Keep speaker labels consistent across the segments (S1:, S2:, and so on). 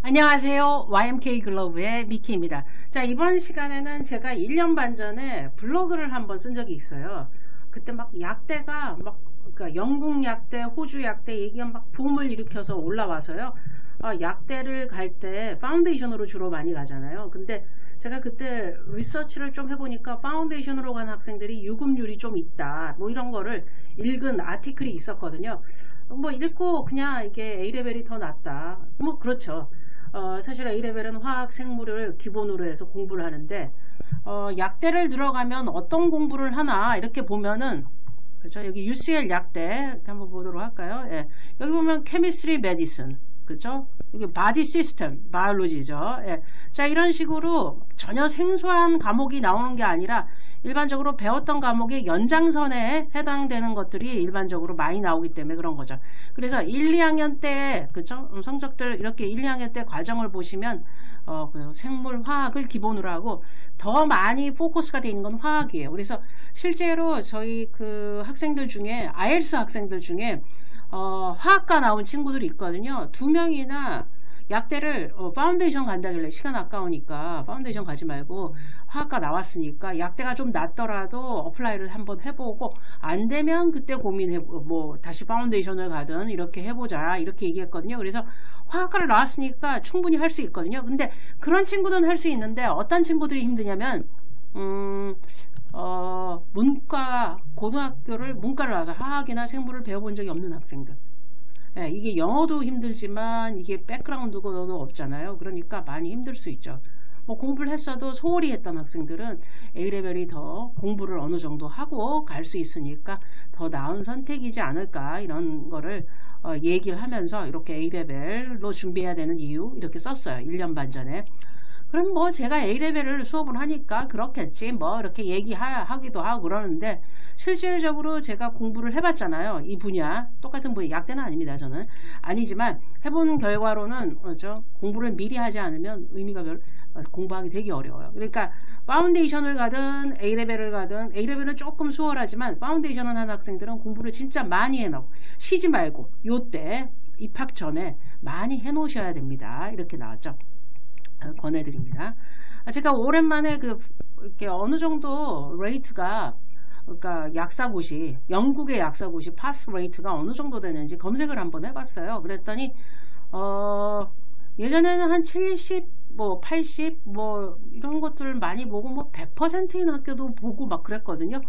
S1: 안녕하세요. YMK 글로브의 미키입니다. 자, 이번 시간에는 제가 1년 반 전에 블로그를 한번 쓴 적이 있어요. 그때 막 약대가 그러니까 영국 약대, 호주 약대 얘기가 막 붐을 일으켜서 올라와서요. 약대를 갈 때 파운데이션으로 주로 많이 가잖아요. 근데 제가 그때 리서치를 좀 해보니까 파운데이션으로 간 학생들이 유급률이 좀 있다. 뭐 이런 거를 읽은 아티클이 있었거든요. 뭐 읽고 그냥 이게 A레벨이 더 낫다. 뭐 그렇죠. 사실 A레벨은 화학, 생물을 기본으로 해서 공부를 하는데 약대를 들어가면 어떤 공부를 하나 이렇게 보면은 그렇죠. 여기 UCL 약대 한번 보도록 할까요? 예. 여기 보면 Chemistry, Medicine 그렇죠? 이게 Body System, Biology죠. 예. 자, 이런 식으로 전혀 생소한 과목이 나오는 게 아니라 일반적으로 배웠던 과목의 연장선에 해당되는 것들이 일반적으로 많이 나오기 때문에 그런 거죠. 그래서 1, 2학년 때 그쵸? 성적들 이렇게 1, 2학년 때 과정을 보시면 생물, 화학을 기본으로 하고 더 많이 포커스가 되어 있는 건 화학이에요. 그래서 실제로 저희 그 학생들 중에 IELTS 학생들 중에 화학과 나온 친구들이 있거든요. 2명이나 약대를 파운데이션 간다길래 시간 아까우니까 파운데이션 가지 말고 화학과 나왔으니까 약대가 좀 낫더라도 어플라이를 한번 해보고 안 되면 그때 고민해보고 뭐 다시 파운데이션을 가든 이렇게 해보자 이렇게 얘기했거든요. 그래서 화학과를 나왔으니까 충분히 할 수 있거든요. 근데 그런 친구들은 할 수 있는데 어떤 친구들이 힘드냐면 문과 고등학교를 문과를 나와서 화학이나 생물을 배워본 적이 없는 학생들. 예, 이게 영어도 힘들지만 이게 백그라운드가 없잖아요. 그러니까 많이 힘들 수 있죠. 뭐 공부를 했어도 소홀히 했던 학생들은 A레벨이 더 공부를 어느 정도 하고 갈 수 있으니까 더 나은 선택이지 않을까 이런 거를 얘기를 하면서 이렇게 A레벨로 준비해야 되는 이유 이렇게 썼어요. 1년 반 전에. 그럼 뭐 제가 A레벨을 수업을 하니까 그렇겠지 뭐 이렇게 얘기하기도 하고 그러는데 실질적으로 제가 공부를 해봤잖아요. 이 분야 똑같은 분야 약대는 아닙니다. 저는 아니지만 해본 결과로는 공부를 미리 하지 않으면 의미가 공부하기 되게 어려워요. 그러니까 파운데이션을 가든 A레벨을 가든 A레벨은 조금 수월하지만 파운데이션을 하는 학생들은 공부를 진짜 많이 해놓고 쉬지 말고 요때 입학 전에 많이 해놓으셔야 됩니다. 이렇게 나왔죠. 권해드립니다. 제가 오랜만에 이렇게 어느 정도 레이트가 그러니까 약사고시 영국의 약사고시 파스 레이트가 어느 정도 되는지 검색을 한번 해봤어요. 그랬더니 예전에는 한 70, 뭐 80, 뭐 이런 것들을 많이 보고 뭐 100%인 학교도 보고 막 그랬거든요.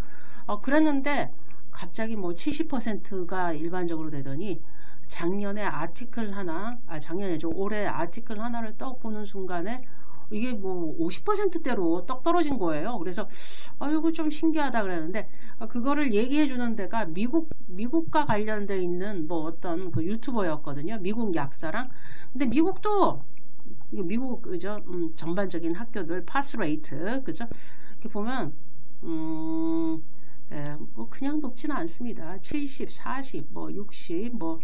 S1: 그랬는데 갑자기 뭐 70%가 일반적으로 되더니 작년에 아티클 하나, 작년에죠. 올해 아티클 하나를 떡 보는 순간에 이게 뭐 50%대로 떡 떨어진 거예요. 그래서 이거 좀 신기하다 그랬는데 그거를 얘기해 주는 데가 미국과 관련돼 있는 뭐 어떤 그 유튜버였거든요. 미국 약사랑. 근데 미국도 미국 그죠? 전반적인 학교들 파스 레이트 그죠? 이렇게 보면 뭐 그냥 높지는 않습니다. 70, 40, 뭐 60, 뭐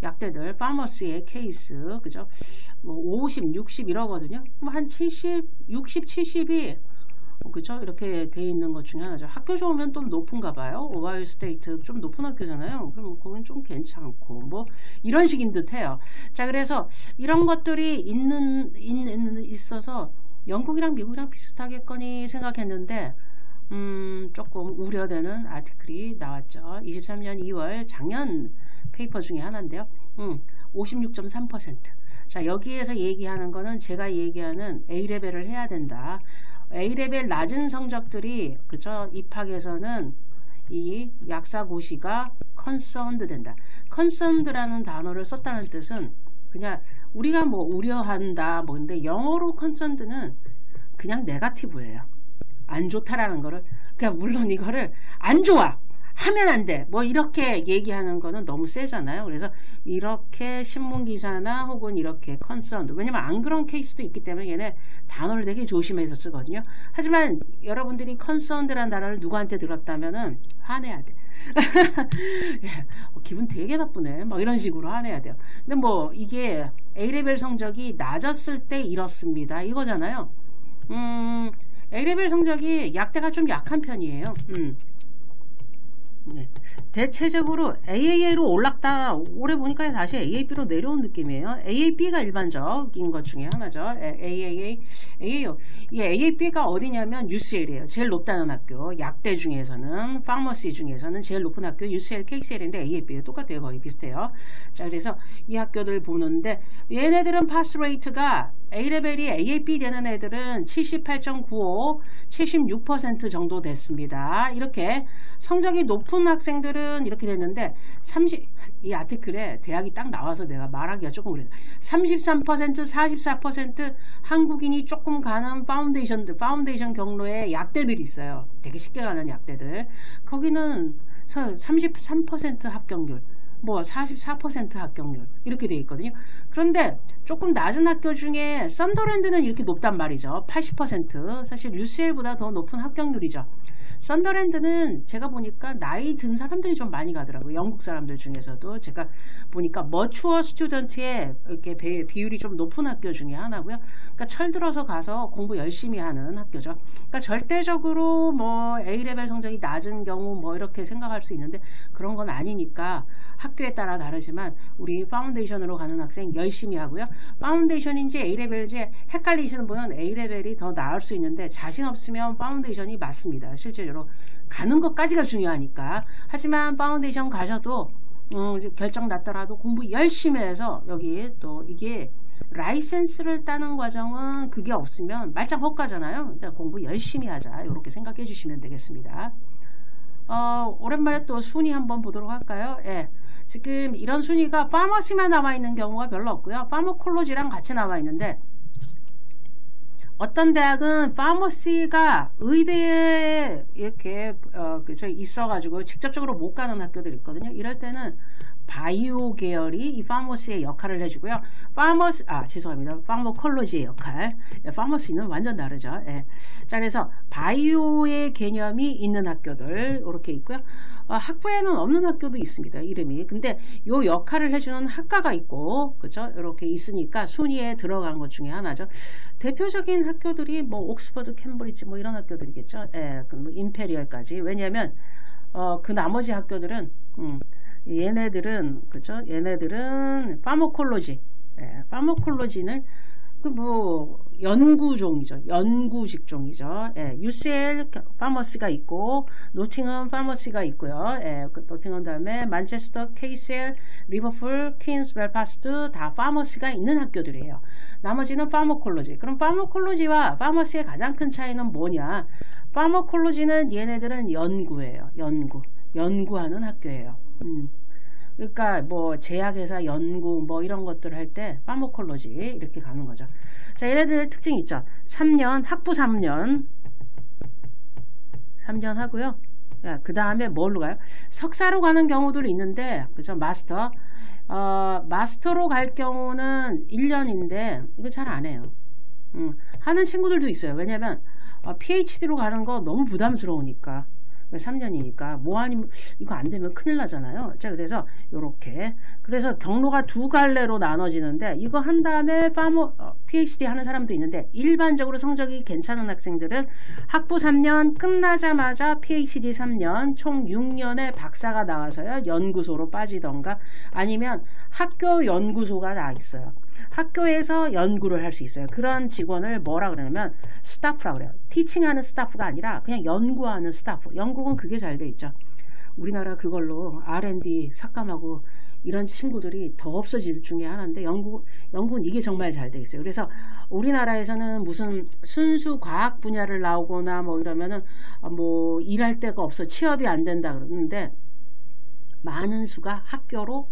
S1: 약대들 파머스의 케이스 그죠? 뭐 50, 60 이러거든요. 그럼 한 70, 60, 70이 그죠? 이렇게 돼 있는 것 중에 하나죠. 학교 좋으면 좀 높은가 봐요. 오하이오 스테이트 좀 높은 학교잖아요. 그럼 거긴 좀 괜찮고 뭐 이런 식인 듯해요. 자, 그래서 이런 것들이 있어서 영국이랑 미국이랑 비슷하겠거니 생각했는데 조금 우려되는 아티클이 나왔죠. 23년 2월 작년 페이퍼 중에 하나인데요. 56.3%. 자, 여기에서 얘기하는 거는 제가 얘기하는 A레벨을 해야 된다. A레벨 낮은 성적들이 그쵸? 입학에서는 이 약사고시가 concerned 된다. concerned라는 단어를 썼다는 뜻은 그냥 우리가 뭐 우려한다 뭐 근데 영어로 concerned는 그냥 네거티브예요. 안 좋다라는 거를 그냥 물론 이거를 안 좋아 하면 안 돼 뭐 이렇게 얘기하는 거는 너무 세잖아요. 그래서 이렇게 신문기사나 혹은 이렇게 concerned 왜냐면 안 그런 케이스도 있기 때문에 얘네 단어를 되게 조심해서 쓰거든요. 하지만 여러분들이 concerned라는 단어를 누구한테 들었다면은 화내야 돼. 기분 되게 나쁘네 막 이런 식으로 화내야 돼요. 근데 뭐 이게 A레벨 성적이 낮았을 때 이렇습니다 이거잖아요. A레벨 성적이 약대가 좀 약한 편이에요. 네. 대체적으로 AAA로 올랐다 올해 보니까 다시 AAB로 내려온 느낌이에요. AAB가 일반적인 것 중에 하나죠. AAA. 이 AAB가 어디냐면 UCL이에요. 제일 높다는 학교. 약대 중에서는 파머시 중에서는 제일 높은 학교 UCL, KCL인데 AAB 똑같아요. 거의 비슷해요. 자, 그래서 이 학교들 보는데 얘네들은 파스 레이트가 A레벨이 AAB 되는 애들은 78.95, 76% 정도 됐습니다. 이렇게 성적이 높은 학생들은 이렇게 됐는데 이 아티클에 대학이 딱 나와서 내가 말하기가 조금 그래요. 33%, 44% 한국인이 조금 가는 파운데이션 경로에 약대들이 있어요. 되게 쉽게 가는 약대들. 거기는 33% 합격률, 뭐 44% 합격률 이렇게 돼 있거든요. 그런데 조금 낮은 학교 중에 썬더랜드는 이렇게 높단 말이죠. 80%. 사실 UCL보다 더 높은 합격률이죠. 썬더랜드는 제가 보니까 나이 든 사람들이 좀 많이 가더라고요. 영국 사람들 중에서도 제가 보니까 머추어 스튜던트의 이렇게 비율이 좀 높은 학교 중에 하나고요. 그러니까 철들어서 가서 공부 열심히 하는 학교죠. 그러니까 절대적으로 뭐 A레벨 성적이 낮은 경우 뭐 이렇게 생각할 수 있는데 그런 건 아니니까 학교에 따라 다르지만 우리 파운데이션으로 가는 학생 열심히 하고요. 파운데이션인지 A레벨인지 헷갈리시는 분은 A레벨이 더 나을 수 있는데 자신 없으면 파운데이션이 맞습니다. 실제로 가는 것까지가 중요하니까. 하지만 파운데이션 가셔도 결정 났더라도 공부 열심히 해서 여기 또 이게 라이센스를 따는 과정은 그게 없으면 말짱 헛가잖아요. 그러니까 공부 열심히 하자 이렇게 생각해 주시면 되겠습니다. 오랜만에 또 순위 한번 보도록 할까요? 예. 지금 이런 순위가 파머시만 나와 있는 경우가 별로 없고요. 파머콜로지랑 같이 나와 있는데 어떤 대학은 파머시가 의대에 이렇게 있어가지고 직접적으로 못 가는 학교들이 있거든요. 이럴 때는 바이오 계열이 이 파머시의 역할을 해주고요. 파머콜로지의 역할. 파머시는 완전 다르죠. 예. 자, 그래서 바이오의 개념이 있는 학교들 이렇게 있고요. 학부에는 없는 학교도 있습니다. 이름이. 근데 요 역할을 해주는 학과가 있고, 그죠? 이렇게 있으니까 순위에 들어간 것 중에 하나죠. 대표적인 학교들이 뭐 옥스퍼드, 캠브리지 뭐 이런 학교들이겠죠. 예, 뭐 임페리얼까지. 왜냐하면 그 나머지 학교들은 얘네들은 그죠? 얘네들은 파머콜로지. 예, 파머콜로지는 뭐 연구종이죠. 연구 직종이죠. 예, UCL 파머시가 있고 노팅엄 파머시가 있고요. 예, 노팅엄 다음에 만체스터, KCL, 리버풀, 퀸스, 벨파스트 다 파머시가 있는 학교들이에요. 나머지는 파머콜로지. 그럼 파머콜로지와 파머시의 가장 큰 차이는 뭐냐? 파머콜로지는 얘네들은 연구예요. 연구하는 학교예요. 그러니까 뭐 제약회사 연구 뭐 이런 것들 할 때 파머콜로지 이렇게 가는 거죠. 자, 얘네들 특징이 있죠. 3년 학부 3년 하고요. 그 다음에 뭘로 가요? 석사로 가는 경우들이 있는데 그죠? 마스터로 갈 경우는 1년인데 이거 잘 안 해요. 하는 친구들도 있어요. 왜냐면 PhD로 가는 거 너무 부담스러우니까. 3년이니까 뭐 아니면 이거 안 되면 큰일 나잖아요. 자, 그래서 요렇게 그래서 경로가 두 갈래로 나눠지는데 이거 한 다음에 PhD 하는 사람도 있는데 일반적으로 성적이 괜찮은 학생들은 학부 3년 끝나자마자 PhD 3년 총 6년의 박사가 나와서요 연구소로 빠지던가 아니면 학교 연구소가 나 있어요. 학교에서 연구를 할 수 있어요. 그런 직원을 뭐라 그러냐면 스타프라고 그래요. 티칭하는 스타프가 아니라 그냥 연구하는 스타프. 영국은 그게 잘 돼 있죠. 우리나라 그걸로 R&D 삭감하고 이런 친구들이 더 없어질 중에 하나인데 영국은 이게 정말 잘 돼 있어요. 그래서 우리나라에서는 무슨 순수 과학 분야를 나오거나 뭐 이러면은 뭐 일할 데가 없어 취업이 안 된다 그러는데 많은 수가 학교로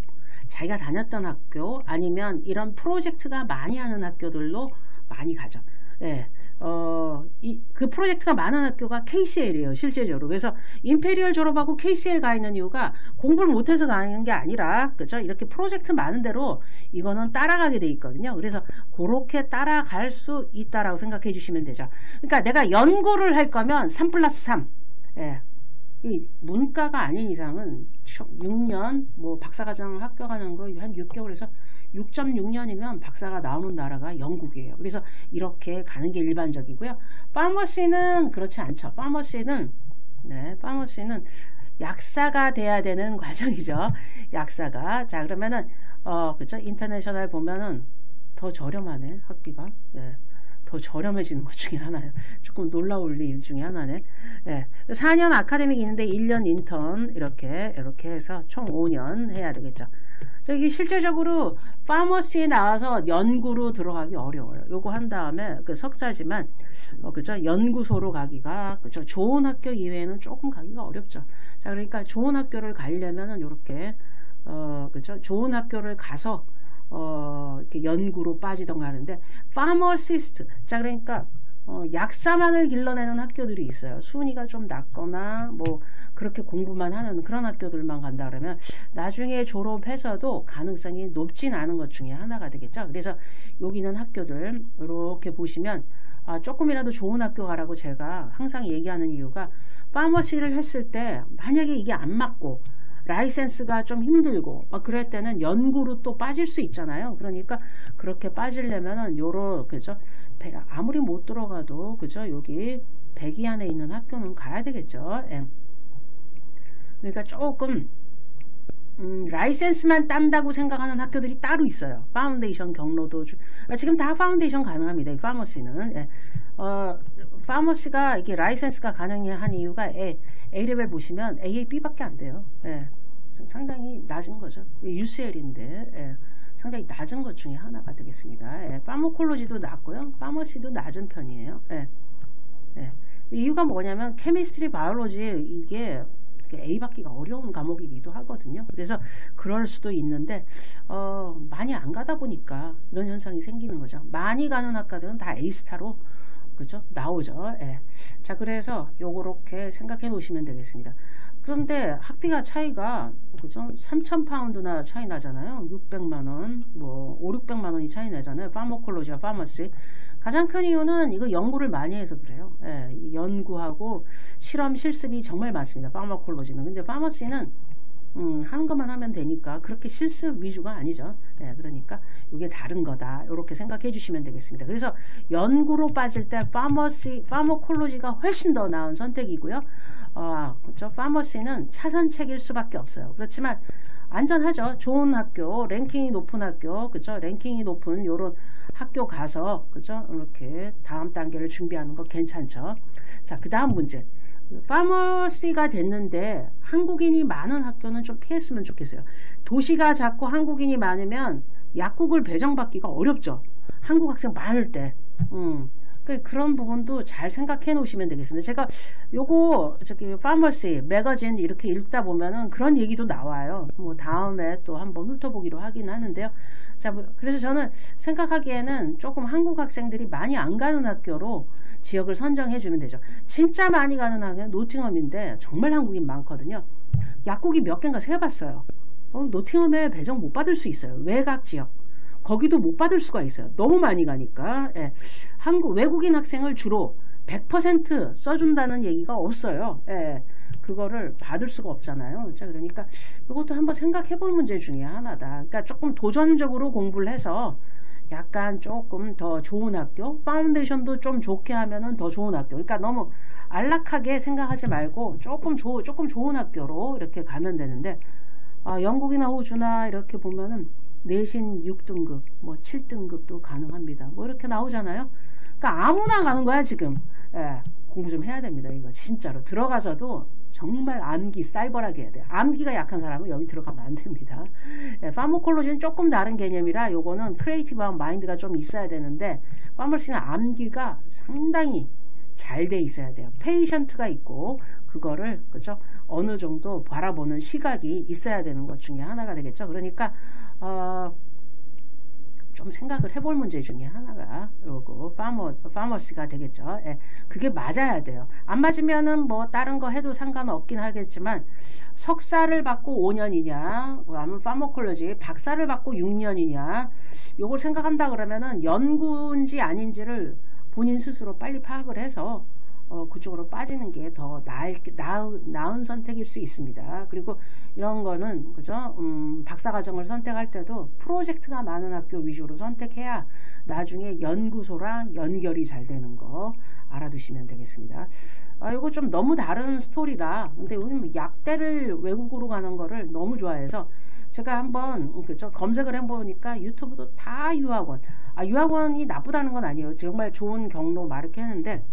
S1: 자기가 다녔던 학교 아니면 이런 프로젝트가 많이 하는 학교들로 많이 가죠. 예. 그 프로젝트가 많은 학교가 KCL이에요. 실제적으로. 그래서 임페리얼 졸업하고 KCL 가 있는 이유가 공부를 못해서 가는 게 아니라 그죠? 이렇게 프로젝트 많은 대로 이거는 따라가게 돼 있거든요. 그래서 그렇게 따라갈 수 있다라고 생각해 주시면 되죠. 그러니까 내가 연구를 할 거면 3+3. 예. 이 문과가 아닌 이상은 6년 뭐 박사과정 합격하는 거 한 6개월에서 6.6년이면 박사가 나오는 나라가 영국이에요. 그래서 이렇게 가는 게 일반적이고요. 파머시는 그렇지 않죠. 파머시는 약사가 돼야 되는 과정이죠. 약사가. 자, 그러면은, 그쵸? 인터내셔널 보면은 더 저렴하네, 학비가. 예. 더 저렴해지는 것 중에 하나예요. 조금 놀라울 일 중에 하나네. 예. 4년 아카데믹 있는데 1년 인턴, 이렇게 해서 총 5년 해야 되겠죠. 저기 실제적으로 파머시에 나와서 연구로 들어가기 어려워요. 요거 한 다음에 그 석사지만 그죠? 연구소로 가기가 그죠? 좋은 학교 이외에는 조금 가기가 어렵죠. 자, 그러니까 좋은 학교를 가려면은 요렇게 그죠? 좋은 학교를 가서 이렇게 연구로 빠지던가 하는데 파머시스트. 자, 그러니까 약사만을 길러내는 학교들이 있어요. 순위가 좀 낮거나 뭐 그렇게 공부만 하는 그런 학교들만 간다 그러면 나중에 졸업해서도 가능성이 높진 않은 것 중에 하나가 되겠죠. 그래서 여기 있는 학교들 이렇게 보시면 조금이라도 좋은 학교 가라고 제가 항상 얘기하는 이유가 파머시를 했을 때 만약에 이게 안 맞고 라이센스가 좀 힘들고 막 그럴 때는 연구로 또 빠질 수 있잖아요. 그러니까 그렇게 빠지려면은 그죠? 아무리 못 들어가도 그죠? 여기 100위 안에 있는 학교는 가야 되겠죠. 예. 그러니까 조금 라이센스만 딴다고 생각하는 학교들이 따로 있어요. 파운데이션 경로도 지금 다 파운데이션 가능합니다. 이 파머시는. 예. 파머시가 이게 라이센스가 가능한 이유가 A레벨 보시면 AA, B밖에 안 돼요. 예. 상당히 낮은 거죠. UCL인데 예. 상당히 낮은 것 중에 하나가 되겠습니다. 예. 파머콜로지도 낮고요. 파머시도 낮은 편이에요. 예. 예. 이유가 뭐냐면 케미스트리, 바이올로지 이게 A 받기가 어려운 과목이기도 하거든요. 그래서 그럴 수도 있는데 많이 안 가다 보니까 이런 현상이 생기는 거죠. 많이 가는 학과들은 다 A스타로 그죠? 나오죠. 예. 자, 그래서 요렇게 생각해 놓으시면 되겠습니다. 그런데 학비가 차이가 그죠? 3,000파운드나 차이 나잖아요. 600만원, 뭐 5, 600만원이 차이 나잖아요. 파머콜로지와 파머시. 가장 큰 이유는 이거 연구를 많이 해서 그래요. 예, 연구하고 실험 실습이 정말 많습니다. 파머콜로지는. 근데 파머시는 하는 것만 하면 되니까 그렇게 실습 위주가 아니죠. 네, 그러니까 이게 다른 거다. 이렇게 생각해 주시면 되겠습니다. 그래서 연구로 빠질 때 파머콜로지가 훨씬 더 나은 선택이고요. 그렇죠? 파머시는 차선책일 수밖에 없어요. 그렇지만 안전하죠. 좋은 학교, 랭킹이 높은 학교, 그죠? 랭킹이 높은 요런 학교 가서, 그죠? 이렇게 다음 단계를 준비하는 거 괜찮죠. 자, 그 다음 문제. 파머시가 됐는데 한국인이 많은 학교는 좀 피했으면 좋겠어요. 도시가 작고 한국인이 많으면 약국을 배정받기가 어렵죠. 한국 학생 많을 때. 그런 부분도 잘 생각해 놓으시면 되겠습니다. 제가 요거 파머시 매거진 이렇게 읽다 보면은 그런 얘기도 나와요. 뭐 다음에 또 한번 훑어보기로 하긴 하는데요. 자, 그래서 저는 생각하기에는 조금 한국 학생들이 많이 안 가는 학교로 지역을 선정해 주면 되죠. 진짜 많이 가는 학교는 노팅엄인데 정말 한국인 많거든요. 약국이 몇 개인가 세봤어요. 노팅엄에 배정 못 받을 수 있어요. 외곽 지역. 거기도 못 받을 수가 있어요. 너무 많이 가니까. 예. 외국인 학생을 주로 100% 써준다는 얘기가 없어요. 예. 그거를 받을 수가 없잖아요. 자, 그러니까 이것도 한번 생각해 볼 문제 중에 하나다. 그러니까 조금 도전적으로 공부를 해서 약간 조금 더 좋은 학교, 파운데이션도 좀 좋게 하면은 더 좋은 학교. 그러니까 너무 안락하게 생각하지 말고 조금 좋은 학교로 이렇게 가면 되는데, 영국이나 호주나 이렇게 보면은 내신 6등급, 뭐 7등급도 가능합니다. 뭐 이렇게 나오잖아요. 그러니까 아무나 가는 거야 지금. 예, 공부 좀 해야 됩니다. 이거 진짜로 들어가서도 정말 암기 쌀벌하게 해야 돼요. 암기가 약한 사람은 여기 들어가면 안 됩니다. 예, 파머콜로지는 조금 다른 개념이라 요거는 크리에이티브한 마인드가 좀 있어야 되는데 파머시는 암기가 상당히 잘 돼 있어야 돼요. 페이션트가 있고 그거를 그죠? 어느 정도 바라보는 시각이 있어야 되는 것 중에 하나가 되겠죠. 그러니까 좀 생각을 해볼 문제 중에 하나가 요거 파머시가 되겠죠. 예, 그게 맞아야 돼요. 안 맞으면은 뭐 다른 거 해도 상관없긴 하겠지만 석사를 받고 5년이냐 아니면 파머콜로지 박사를 받고 6년이냐 요걸 생각한다 그러면은 연구인지 아닌지를 본인 스스로 빨리 파악을 해서 그쪽으로 빠지는 게 더 나은 선택일 수 있습니다. 그리고 이런 거는 그죠? 박사과정을 선택할 때도 프로젝트가 많은 학교 위주로 선택해야 나중에 연구소랑 연결이 잘 되는 거 알아두시면 되겠습니다. 이거 좀 너무 다른 스토리라, 근데 우리는 약대를 외국으로 가는 거를 너무 좋아해서 제가 한번 그죠? 검색을 해보니까 유튜브도 다 유학원. 유학원이 나쁘다는 건 아니에요. 정말 좋은 경로 막 이렇게 했는데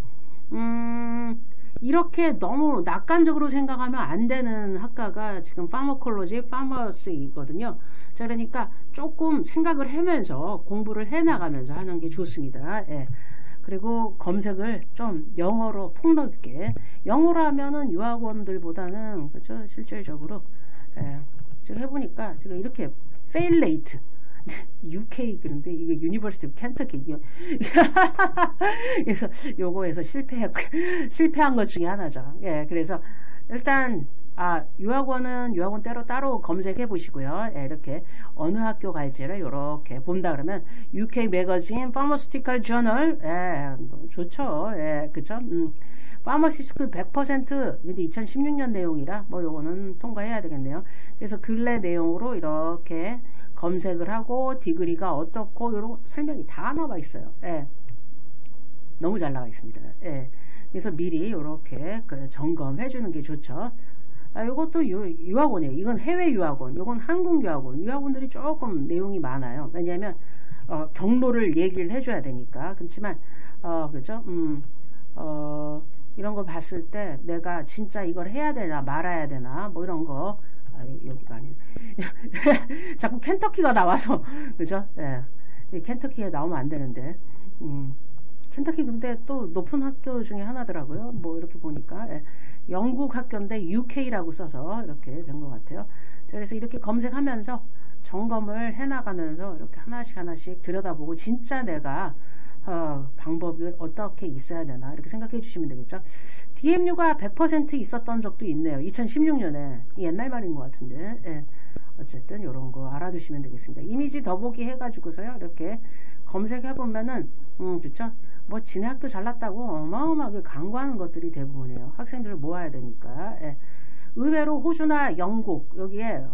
S1: 이렇게 너무 낙관적으로 생각하면 안 되는 학과가 지금 파머콜로지, 파머시거든요. 자, 그러니까 조금 생각을 하면서 공부를 해나가면서 하는 게 좋습니다. 예. 그리고 검색을 좀 영어로 폭넓게, 영어로 하면은 유학원들보다는 그죠? 실질적으로 지금 해보니까 지금 이렇게 fail rate UK 그런데 이거 유니버시티 오브 켄터키 그래서 요거에서 실패한 것 중에 하나죠. 예, 그래서 일단 유학원 따로 검색해 보시고요. 예, 이렇게 어느 학교 갈지를 이렇게 본다 그러면 UK 매거진, 파머스티컬 저널, 좋죠. 예, 그쵸? 파머시스쿨 100% 근데 2016년 내용이라 뭐 요거는 통과해야 되겠네요. 그래서 근래 내용으로 이렇게 검색을 하고 디그리가 어떻고 이런 설명이 다 나와 있어요. 예. 너무 잘 나와 있습니다. 예. 그래서 미리 이렇게 점검해 주는 게 좋죠. 이것도 유학원이에요. 이건 해외 유학원, 이건 한국 유학원. 유학원들이 조금 내용이 많아요. 왜냐하면 경로를 얘기를 해줘야 되니까. 그렇지만 그죠? 이런 거 봤을 때 내가 진짜 이걸 해야 되나 말아야 되나 뭐 이런 거. 여기가 아니네. 자꾸 켄터키가 나와서 그죠? 예. 켄터키에 나오면 안 되는데. 켄터키 근데 또 높은 학교 중에 하나더라고요. 뭐 이렇게 보니까 영국 학교인데 UK라고 써서 이렇게 된 것 같아요. 그래서 이렇게 검색하면서 점검을 해나가면서 이렇게 하나씩 들여다보고 진짜 내가 방법이 어떻게 있어야 되나 이렇게 생각해 주시면 되겠죠. DMU가 100% 있었던 적도 있네요. 2016년에 옛날 말인 것 같은데 예. 어쨌든 이런 거 알아두시면 되겠습니다. 이미지 더보기 해가지고서요 이렇게 검색해 보면은 그쵸? 뭐 지네 학교 잘났다고 어마어마하게 광고하는 것들이 대부분이에요. 학생들을 모아야 되니까. 예. 의외로 호주나 영국 여기에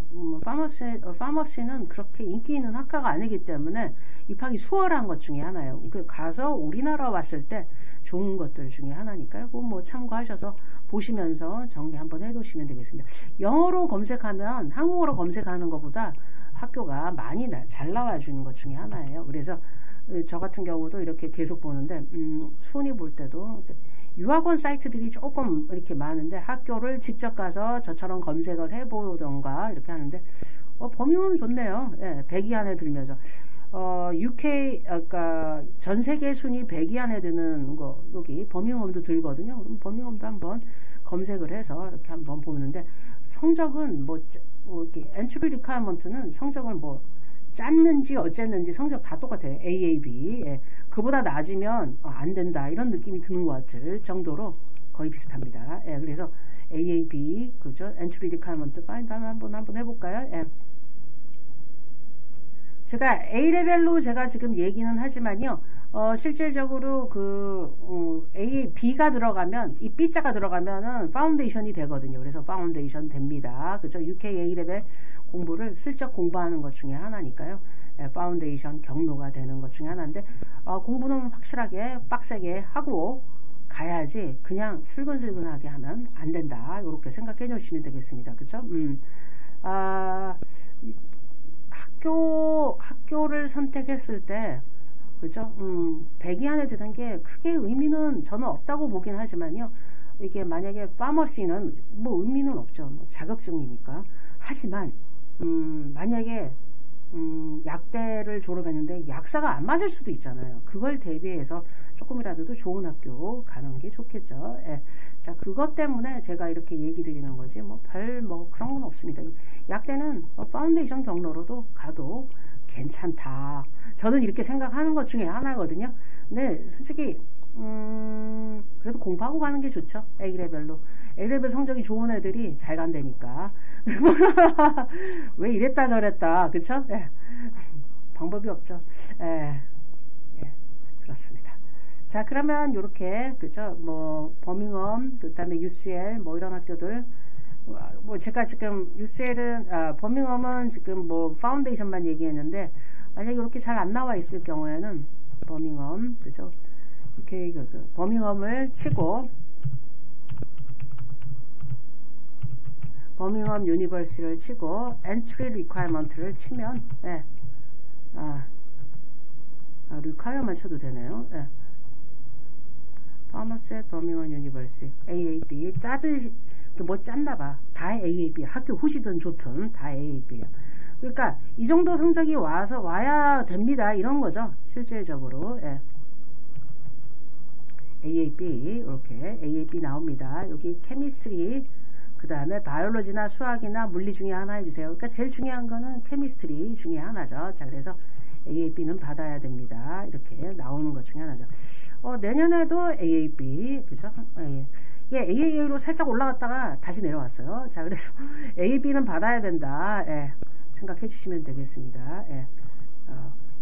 S1: 파머시는 그렇게 인기 있는 학과가 아니기 때문에 입학이 수월한 것 중에 하나예요. 가서 우리나라 왔을 때 좋은 것들 중에 하나니까요. 그거 뭐 참고하셔서 보시면서 정리 한번 해두시면 되겠습니다. 영어로 검색하면 한국어로 검색하는 것보다 학교가 많이 잘 나와주는 것 중에 하나예요. 그래서 저 같은 경우도 이렇게 계속 보는데 순위 볼 때도 유학원 사이트들이 조금 이렇게 많은데 학교를 직접 가서 저처럼 검색을 해보던가 이렇게 하는데 버밍엄 좋네요. 예, 100위 안에 들면서 UK 그러니까 전 세계 순위 100위 안에 드는 거 여기 버밍엄도 들거든요. 그럼 버밍엄도 한번 검색을 해서 이렇게 한번 보는데 성적은 뭐 이렇게 엔트리 리퀘어먼트는 성적을 뭐 짰는지 어쨌는지 성적 다 똑같아요. AAB. 예. 그보다 낮으면 안 된다 이런 느낌이 드는 것 같을 정도로 거의 비슷합니다. 예. 그래서 AAB 그죠? Entry Requirement Find 한번 해볼까요? 예. 제가 A레벨로 제가 지금 얘기는 하지만요. 실질적으로 B가 들어가면 이 B자가 들어가면은 파운데이션이 되거든요. 그래서 파운데이션 됩니다. 그죠? UK A레벨 공부를 슬쩍 공부하는 것 중에 하나니까요. 파운데이션 경로가 되는 것 중에 하나인데 공부는 확실하게 빡세게 하고 가야지 그냥 슬근슬근하게 하면 안 된다. 이렇게 생각해 주시면 되겠습니다. 그죠? 학교를 선택했을 때 그죠? 100위 안에 드는 게 크게 의미는 저는 없다고 보긴 하지만요. 이게 만약에 파머시는 뭐 의미는 없죠. 뭐 자격증이니까. 하지만 만약에 약대를 졸업했는데 약사가 안 맞을 수도 있잖아요. 그걸 대비해서 조금이라도 좋은 학교 가는 게 좋겠죠. 예. 자, 그것 때문에 제가 이렇게 얘기 드리는 거지 뭐 그런 건 없습니다. 약대는 파운데이션 경로로도 가도 괜찮다. 저는 이렇게 생각하는 것 중에 하나거든요. 근데 솔직히 그래도 공부하고 가는 게 좋죠. A레벨로. A레벨 성적이 좋은 애들이 잘 간다니까. 왜 이랬다 저랬다. 그쵸? 예. 방법이 없죠. 예. 그렇습니다. 자, 그러면 요렇게, 그죠? 뭐, 버밍엄, 그 다음에 UCL, 뭐, 이런 학교들. 뭐, 제가 지금 UCL은, 버밍엄은 지금 뭐, 파운데이션만 얘기했는데, 만약에 이렇게 잘 안 나와 있을 경우에는, 버밍엄, 그죠? 이렇게, 버밍엄을 치고, 버밍엄 유니버시티를 치고, 엔트리 리ኳ어먼트를 치면, 예. 리콰어만 쳐도 되네요. 예. 파머스 버밍엄 유니버시티 AAB 짜듯이 뭐 짰나봐. 다 AAB 학교 후시든 좋든 다 AAB예요. 그러니까 이 정도 성적이 와야 됩니다. 이런 거죠. 실질적으로. 예. AAB 이렇게 AAB 나옵니다. 여기 케미스트리 그 다음에 바이올로지나 수학이나 물리 중에 하나 해주세요. 그러니까 제일 중요한 거는 케미스트리 중에 하나죠. 자, 그래서 AAB는 받아야 됩니다. 이렇게 나오는 것 중에 하나죠. 내년에도 AAB, 그죠? 예, AAA로 살짝 올라갔다가 다시 내려왔어요. 자, 그래서 AAB는 받아야 된다. 예, 생각해 주시면 되겠습니다. 예,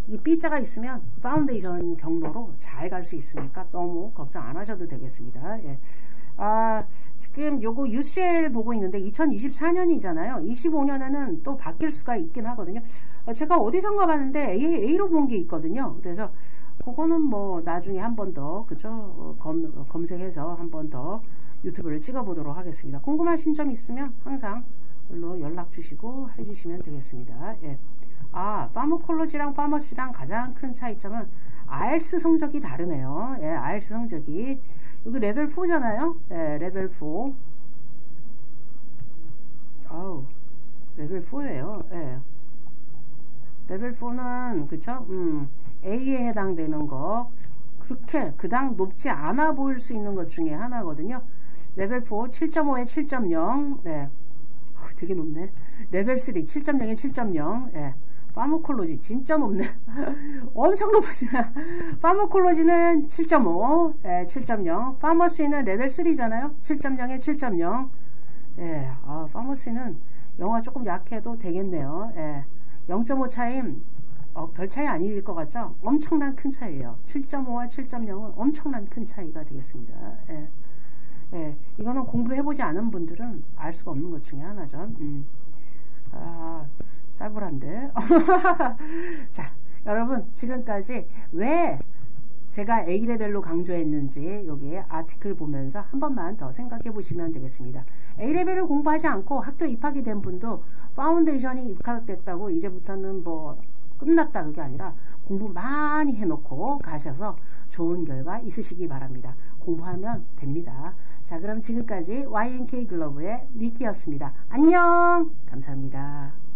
S1: 이 B자가 있으면 파운데이션 경로로 잘 갈 수 있으니까 너무 걱정 안 하셔도 되겠습니다. 예. 지금 요거 UCL 보고 있는데 2024년이잖아요. 25년에는 또 바뀔 수가 있긴 하거든요. 제가 어디선가 봤는데 A로 본 게 있거든요. 그래서 그거는 뭐 나중에 한 번 더 그죠? 검색해서 한 번 더 유튜브를 찍어 보도록 하겠습니다. 궁금하신 점 있으면 항상 물론 연락 주시고 해주시면 되겠습니다. 예. 파머콜로지랑 파머시랑 가장 큰 차이점은 IELTS 성적이 다르네요. 예, IELTS 성적이 여기 레벨 4잖아요. 예, 레벨 4. 레벨 4예요. 예. 레벨 4는 그쵸? A에 해당되는 거 그렇게 그닥 높지 않아 보일 수 있는 것 중에 하나거든요. 레벨 4 7.5에 7.0. 네. 되게 높네. 레벨 3 7.0에 7.0. 예. 파머콜로지 진짜 높네. 엄청 높아지네. 파머콜로지는 7.5, 예, 7.0. 파머시는 레벨 3잖아요. 7.0에 7.0. 예, 파머시는 영어가 조금 약해도 되겠네요. 예, 0.5 차임, 별 차이 아닐 것 같죠? 엄청난 큰 차이예요. 7.5와 7.0은 엄청난 큰 차이가 되겠습니다. 예, 예, 이거는 공부해보지 않은 분들은 알 수가 없는 것 중에 하나죠. 싸구란데. 자, 여러분 지금까지 왜 제가 A레벨로 강조했는지 여기 아티클 보면서 한 번만 더 생각해 보시면 되겠습니다. A레벨을 공부하지 않고 학교 입학이 된 분도 파운데이션이 입학됐다고 이제부터는 뭐 끝났다 그게 아니라 공부 많이 해놓고 가셔서 좋은 결과 있으시기 바랍니다. 공부하면 됩니다. 자, 그럼 지금까지 YNK 글로브의 리키였습니다. 안녕! 감사합니다.